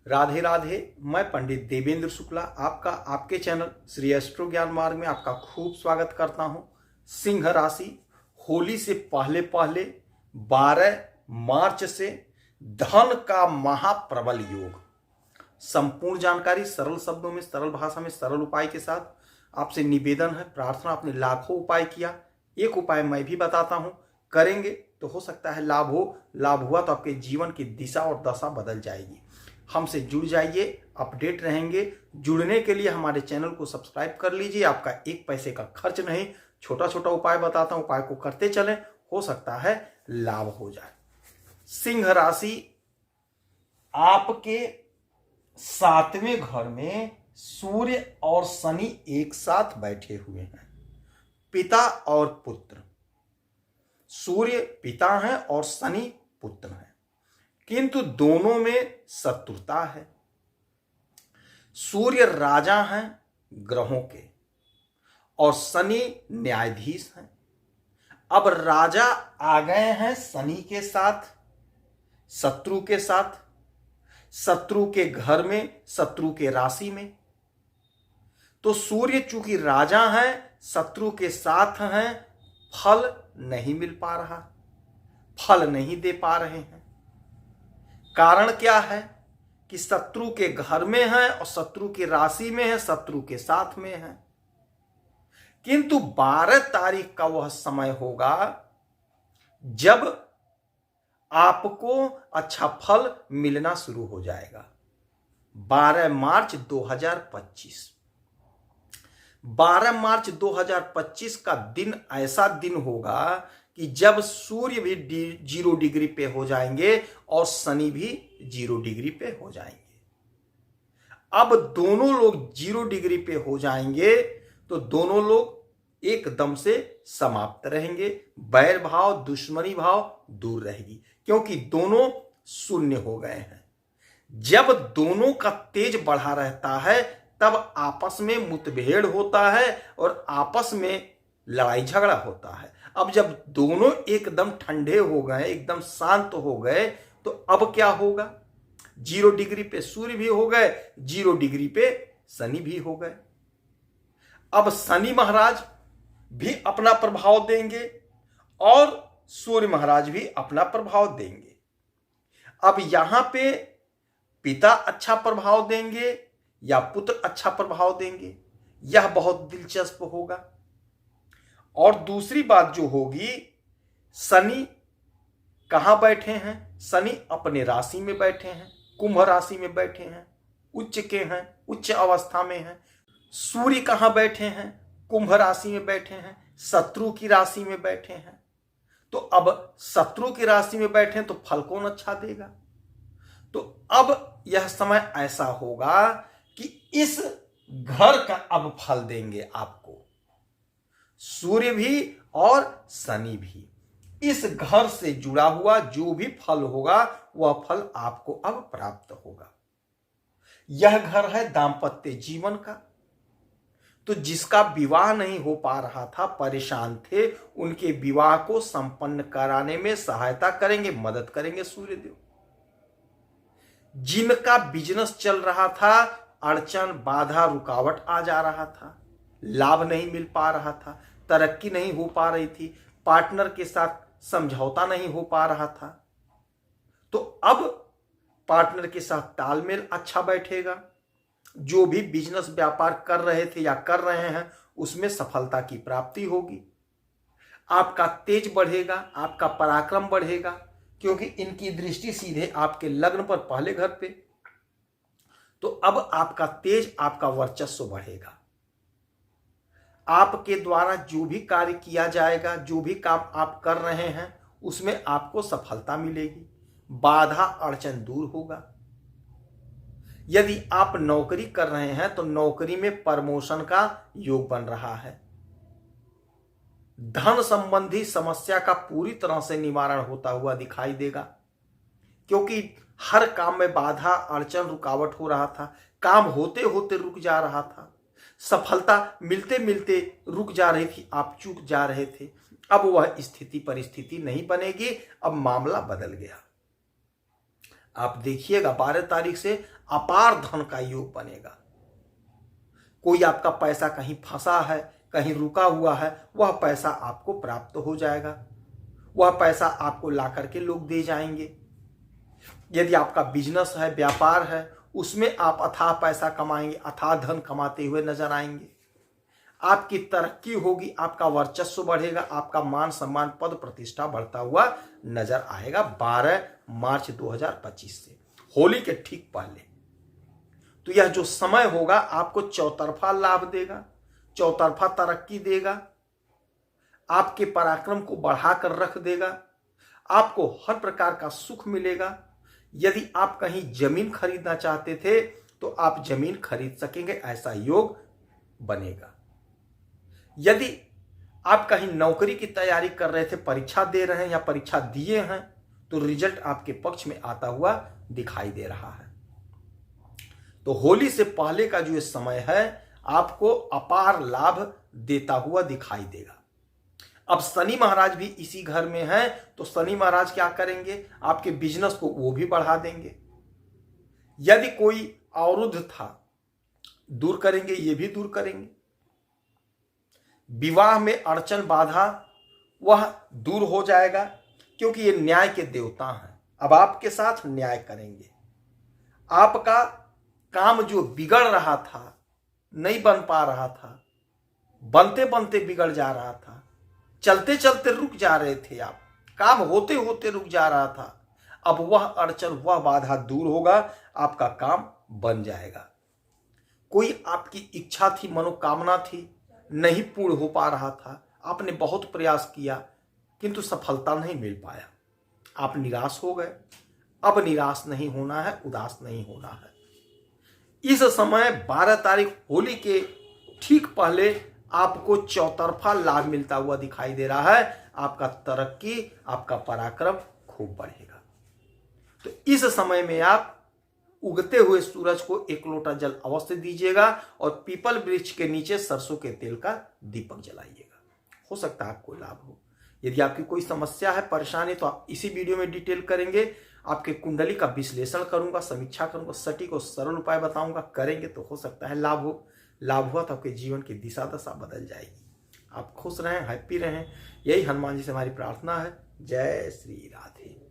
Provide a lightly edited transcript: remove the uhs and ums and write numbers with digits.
राधे राधे। मैं पंडित देवेंद्र शुक्ला आपका आपके चैनल श्री एस्ट्रो ज्ञान मार्ग में आपका खूब स्वागत करता हूं। सिंह राशि, होली से पहले पहले 12 मार्च से धन का महाप्रबल योग। संपूर्ण जानकारी सरल शब्दों में, सरल भाषा में, सरल उपाय के साथ आपसे निवेदन है, प्रार्थना। आपने लाखों उपाय किया, एक उपाय मैं भी बताता हूं, करेंगे तो हो सकता है लाभ हो। लाभ हुआ तो आपके जीवन की दिशा और दशा बदल जाएगी। हमसे जुड़ जाइए, अपडेट रहेंगे। जुड़ने के लिए हमारे चैनल को सब्सक्राइब कर लीजिए। आपका एक पैसे का खर्च नहीं, छोटा छोटा उपाय बताता हूं, उपाय को करते चलें, हो सकता है लाभ हो जाए। सिंह राशि, आपके 7वें घर में सूर्य और शनि एक साथ बैठे हुए हैं। पिता और पुत्र, सूर्य पिता हैं और शनि पुत्र हैं, किंतु दोनों में शत्रुता है। सूर्य राजा हैं ग्रहों के और शनि न्यायाधीश हैं। अब राजा आ गए हैं शनि के साथ, शत्रु के साथ, शत्रु के घर में, शत्रु के राशि में। तो सूर्य चूंकि राजा हैं, शत्रु के साथ हैं, फल नहीं मिल पा रहा, फल नहीं दे पा रहे हैं। कारण क्या है कि शत्रु के घर में है और शत्रु की राशि में है, शत्रु के साथ में है। किंतु 12 तारीख का वह समय होगा जब आपको अच्छा फल मिलना शुरू हो जाएगा। 12 मार्च 2025। 12 मार्च 2025 का दिन ऐसा दिन होगा कि जब सूर्य भी 0 डिग्री पे हो जाएंगे और शनि भी 0 डिग्री पे हो जाएंगे। अब दोनों लोग 0 डिग्री पे हो जाएंगे तो दोनों लोग एकदम से समाप्त रहेंगे। बैर भाव, दुश्मनी भाव दूर रहेगी, क्योंकि दोनों शून्य हो गए हैं। जब दोनों का तेज बढ़ा रहता है तब आपस में मुठभेड़ होता है और आपस में लड़ाई झगड़ा होता है। अब जब दोनों एकदम ठंडे हो गए, एकदम शांत हो गए, तो अब क्या होगा? 0 डिग्री पे सूर्य भी हो गए, 0 डिग्री पे शनि भी हो गए। अब शनि महाराज भी अपना प्रभाव देंगे और सूर्य महाराज भी अपना प्रभाव देंगे। अब यहां पे पिता अच्छा प्रभाव देंगे या पुत्र अच्छा प्रभाव देंगे, यह बहुत दिलचस्प होगा। और दूसरी बात जो होगी, शनि कहां बैठे हैं? शनि अपने राशि में बैठे हैं, कुंभ राशि में बैठे हैं, उच्च के हैं, उच्च अवस्था में हैं। सूर्य कहां बैठे हैं? कुंभ राशि में बैठे हैं, शत्रु की राशि में बैठे हैं। तो अब शत्रु की राशि में बैठे हैं तो फल कौन अच्छा देगा? तो अब यह समय ऐसा होगा कि इस घर का अब फल देंगे आपको, सूर्य भी और शनि भी। इस घर से जुड़ा हुआ जो भी फल होगा वह फल आपको अब प्राप्त होगा। यह घर है दांपत्य जीवन का। तो जिसका विवाह नहीं हो पा रहा था, परेशान थे, उनके विवाह को संपन्न कराने में सहायता करेंगे, मदद करेंगे सूर्यदेव। जिनका बिजनेस चल रहा था, अड़चन, बाधा, रुकावट आ जा रहा था, लाभ नहीं मिल पा रहा था, तरक्की नहीं हो पा रही थी, पार्टनर के साथ समझौता नहीं हो पा रहा था, तो अब पार्टनर के साथ तालमेल अच्छा बैठेगा। जो भी बिजनेस व्यापार कर रहे थे या कर रहे हैं उसमें सफलता की प्राप्ति होगी। आपका तेज बढ़ेगा, आपका पराक्रम बढ़ेगा, क्योंकि इनकी दृष्टि सीधे आपके लग्न पर, पहले घर पे। तो अब आपका तेज, आपका वर्चस्व बढ़ेगा। आपके द्वारा जो भी कार्य किया जाएगा, जो भी काम आप कर रहे हैं, उसमें आपको सफलता मिलेगी, बाधा अड़चन दूर होगा। यदि आप नौकरी कर रहे हैं तो नौकरी में प्रमोशन का योग बन रहा है। धन संबंधी समस्या का पूरी तरह से निवारण होता हुआ दिखाई देगा, क्योंकि हर काम में बाधा, अड़चन, रुकावट हो रहा था। काम होते होते रुक जा रहा था, सफलता मिलते मिलते रुक जा रही थी, आप चूक जा रहे थे। अब वह स्थिति परिस्थिति नहीं बनेगी, अब मामला बदल गया। आप देखिएगा 12 तारीख से अपार धन का योग बनेगा। कोई आपका पैसा कहीं फंसा है, कहीं रुका हुआ है, वह पैसा आपको प्राप्त हो जाएगा। वह पैसा आपको ला करके लोग दे जाएंगे। यदि आपका बिजनेस है, व्यापार है, उसमें आप अथाह पैसा कमाएंगे, अथाह धन कमाते हुए नजर आएंगे। आपकी तरक्की होगी, आपका वर्चस्व बढ़ेगा, आपका मान सम्मान पद प्रतिष्ठा बढ़ता हुआ नजर आएगा 12 मार्च 2025 से, होली के ठीक पहले। तो यह जो समय होगा आपको चौतरफा लाभ देगा, चौतरफा तरक्की देगा, आपके पराक्रम को बढ़ाकर रख देगा, आपको हर प्रकार का सुख मिलेगा। यदि आप कहीं जमीन खरीदना चाहते थे तो आप जमीन खरीद सकेंगे, ऐसा योग बनेगा। यदि आप कहीं नौकरी की तैयारी कर रहे थे, परीक्षा दे रहे हैं या परीक्षा दिए हैं, तो रिजल्ट आपके पक्ष में आता हुआ दिखाई दे रहा है। तो होली से पहले का जो ये समय है आपको अपार लाभ देता हुआ दिखाई देगा। अब शनि महाराज भी इसी घर में हैं, तो शनि महाराज क्या करेंगे, आपके बिजनेस को वो भी बढ़ा देंगे। यदि कोई अवरुद्ध था, दूर करेंगे, ये भी दूर करेंगे। विवाह में अड़चन बाधा वह दूर हो जाएगा, क्योंकि ये न्याय के देवता हैं। अब आपके साथ न्याय करेंगे। आपका काम जो बिगड़ रहा था, नहीं बन पा रहा था, बनते बनते बिगड़ जा रहा था, चलते चलते रुक जा रहे थे आप, काम होते होते रुक जा रहा था, अब वह अड़चन, वह बाधा दूर होगा, आपका काम बन जाएगा। कोई आपकी इच्छा थी, मनोकामना थी, नहीं पूर्ण हो पा रहा था, आपने बहुत प्रयास किया किंतु सफलता नहीं मिल पाया, आप निराश हो गए। अब निराश नहीं होना है, उदास नहीं होना है। इस समय 12 तारीख होली के ठीक पहले आपको चौतरफा लाभ मिलता हुआ दिखाई दे रहा है। आपका तरक्की, आपका पराक्रम खूब बढ़ेगा। तो इस समय में आप उगते हुए सूरज को एक लोटा जल अवश्य दीजिएगा और पीपल वृक्ष के नीचे सरसों के तेल का दीपक जलाइएगा। हो सकता है आपको लाभ हो। यदि आपकी कोई समस्या है, परेशानी, तो आप इसी वीडियो में डिटेल करेंगे। आपके कुंडली का विश्लेषण करूंगा, समीक्षा करूंगा, सटीक और सरल उपाय बताऊंगा। करेंगे तो हो सकता है लाभ हो। लाभ हुआ तो आपके जीवन की दिशा दशा बदल जाएगी। आप खुश रहें, हैप्पी रहें, यही हनुमान जी से हमारी प्रार्थना है। जय श्री राधे।